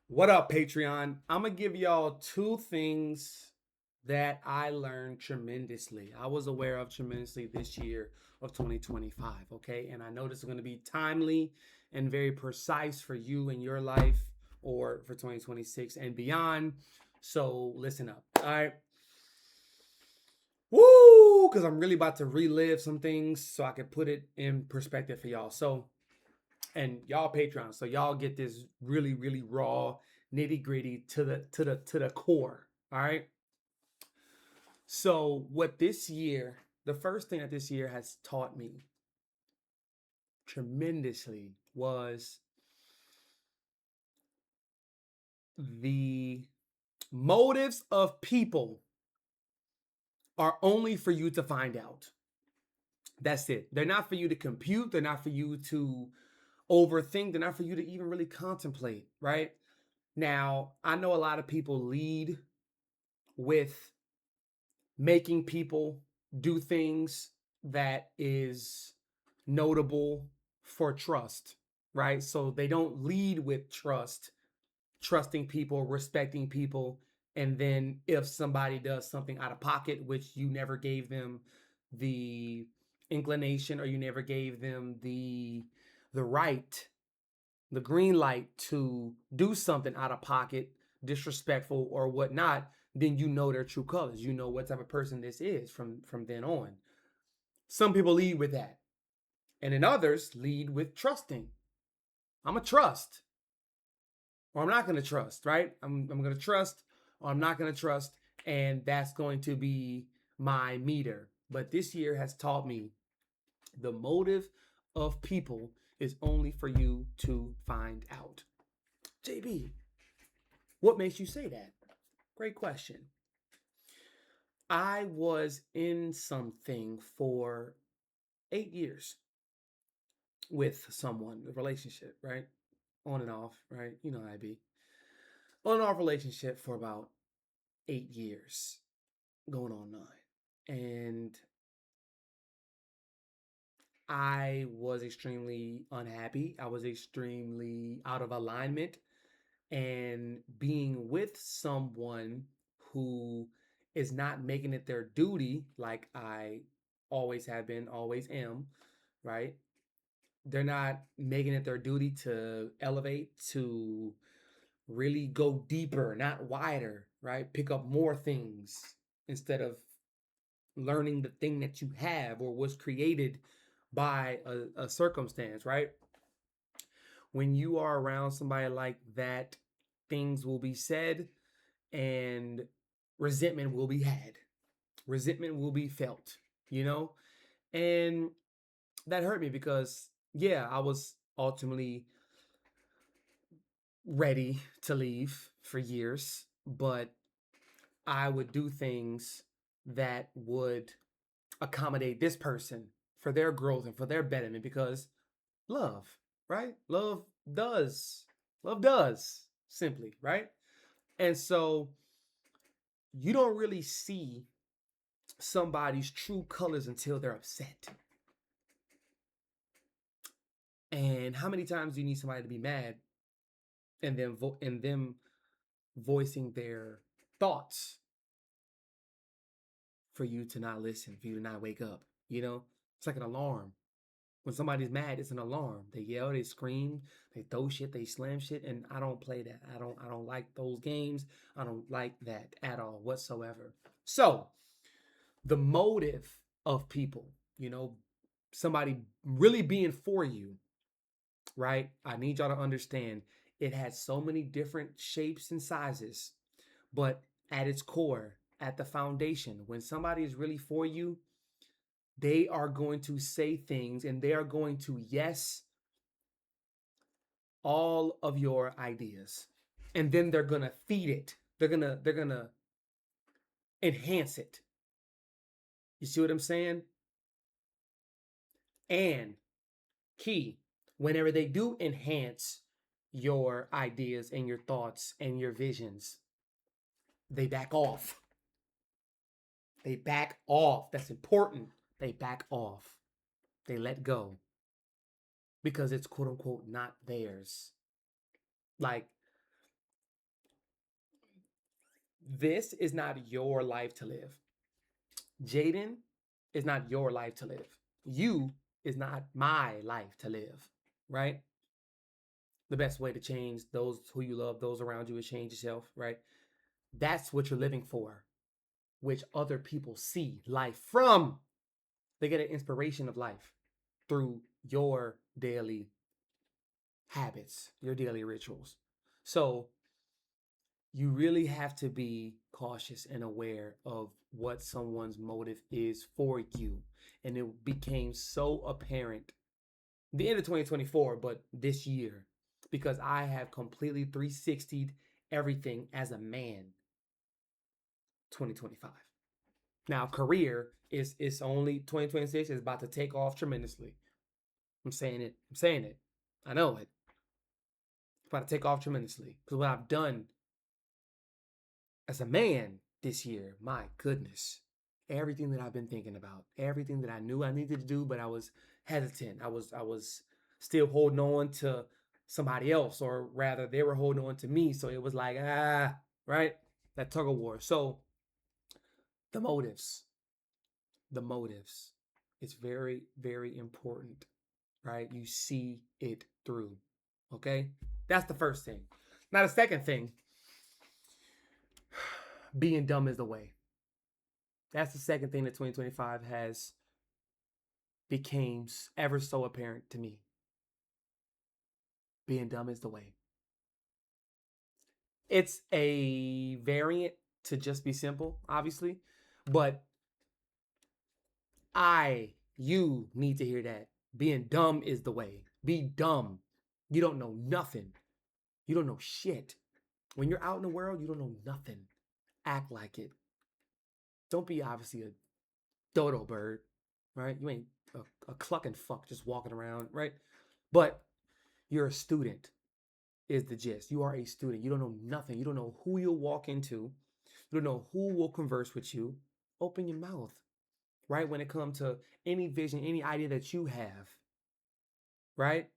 What up, Patreon? I'm gonna give y'all two things that I learned tremendously. I was aware of tremendously this year of 2025, okay? And I know this is gonna be timely and very precise for you in your life or for 2026 and beyond. So listen up. All right. Woo! Because I'm really about to relive some things so I can put it in perspective for y'all. And y'all Patreon, so y'all get this really, really raw, nitty gritty to the core. All right. So what this year, the first thing that this year has taught me tremendously was the motives of people are only for you to find out. That's it. They're not for you to compute. They're not for you to overthink. They're not for you to even really contemplate, right? Now, I know a lot of people lead with making people do things that is notable for trust, right? So they don't lead with trust, trusting people, respecting people. And then if somebody does something out of pocket, which you never gave them the inclination or you never gave them the right, the green light to do something out of pocket, disrespectful or whatnot, then you know their true colors. You know what type of person this is from then on. Some people lead with that, and then others lead with trusting. I'm a trust, or I'm not going to trust. Right? I'm going to trust, or I'm not going to trust, and that's going to be my meter. But this year has taught me the motive of people is only for you to find out. JB, what makes you say that? Great question. I was in something for 8 years with someone, a relationship, right? On and off, right? You know how I be. On and off relationship for about 8 years, going on 9. And I was extremely unhappy. I was extremely out of alignment. And being with someone who is not making it their duty, like I always have been, always am, right? They're not making it their duty to elevate, to really go deeper, not wider, right? Pick up more things instead of learning the thing that you have or was created by a circumstance, right? When you are around somebody like that, things will be said and resentment will be had. Resentment will be felt, you know? And that hurt me because, yeah, I was ultimately ready to leave for years, but I would do things that would accommodate this person for their growth and for their betterment because love, right? Does, love does simply, right? And so you don't really see somebody's true colors until they're upset. And how many times do you need somebody to be mad and then and them voicing their thoughts for you to not listen, for you to not wake up? You know, it's like an alarm. When somebody's mad, it's an alarm. They yell, they scream, they throw shit, they slam shit, and I don't play that. I don't like those games. I don't like that at all whatsoever. So, the motive of people, somebody really being for you, right? I need y'all to understand it has so many different shapes and sizes, but at its core, at the foundation, when somebody is really for you, they are going to say things and they are going to yes all of your ideas. And then they're going to feed it. They're going to enhance it. You see what I'm saying? And key, whenever they do enhance your ideas and your thoughts and your visions, they back off. They back off. That's important. They back off. They let go because it's quote unquote not theirs. Like This is not your life to live. Jaden is not your life to live. You is not my life to live, right? The best way to change those who you love, those around you, is change yourself, right? That's what you're living for, which other people see life from. They get an inspiration of life through your daily habits, your daily rituals. So you really have to be cautious and aware of what someone's motive is for you. And it became so apparent the end of 2024, but this year, because I have completely 360'd everything as a man. 2025. Now, career is only 2026 is about to take off tremendously. I'm saying it. I know it. It's about to take off tremendously. Because what I've done as a man this year, my goodness, everything that I've been thinking about, everything that I knew I needed to do, but I was hesitant. I was still holding on to somebody else, or rather, they were holding on to me. So it was like, right? That tug of war. So the motives. It's very, very important, right? You see it through. Okay? That's the first thing. Now, the second thing, being dumb is the way. That's the second thing that 2025 has became ever so apparent to me. Being dumb is the way. It's a variant to just be simple, obviously, but you need to hear that. Being dumb is the way. Be dumb. You don't know nothing. You don't know shit. When you're out in the world, you don't know nothing. Act like it. Don't be obviously a dodo bird, right? You ain't a clucking fuck just walking around, right? But you're a student is the gist. You are a student. You don't know nothing. You don't know who you'll walk into. You don't know who will converse with you. Open your mouth, right? When it comes to any vision, any idea that you have, right?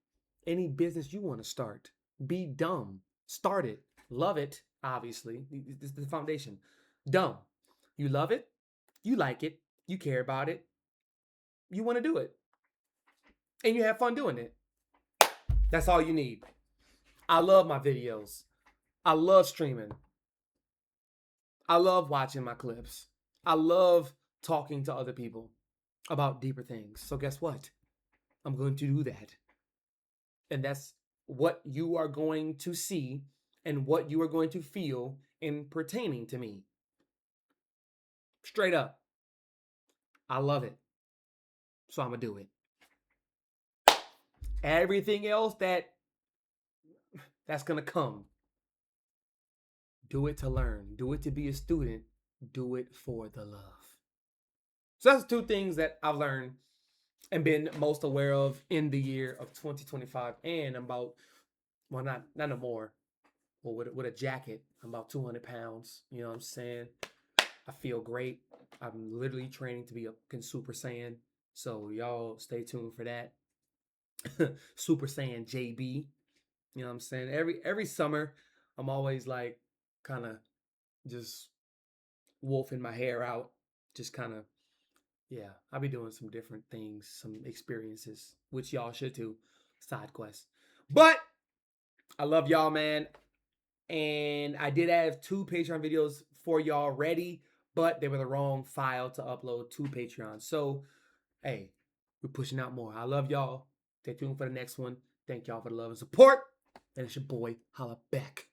Any business you want to start, be dumb. Start it. Love it, obviously. This is the foundation. Dumb. You love it. You like it. You care about it. You want to do it. And you have fun doing it. That's all you need. I love my videos. I love streaming. I love watching my clips. I love talking to other people about deeper things. So guess what? I'm going to do that. And that's what you are going to see and what you are going to feel in pertaining to me. Straight up. I love it. So I'm going to do it. Everything else that's going to come. Do it to learn. Do it to be a student. Do it for the love. So that's two things that I've learned and been most aware of in the year of 2025. And I'm about, well, not no more. Well, with a jacket, I'm about 200 pounds. You know what I'm saying? I feel great. I'm literally training to be a Super Saiyan. So y'all stay tuned for that. Super Saiyan JB. You know what I'm saying? Every summer, I'm always like kind of just wolfing my hair out. Just kind of, yeah, I'll be doing some different things, some experiences, which y'all should too. Side quests. But I love y'all, man. And I did have 2 Patreon videos for y'all ready, but they were the wrong file to upload to Patreon. So, hey, we're pushing out more. I love y'all. Stay tuned for the next one. Thank y'all for the love and support. And it's your boy, Holla Back.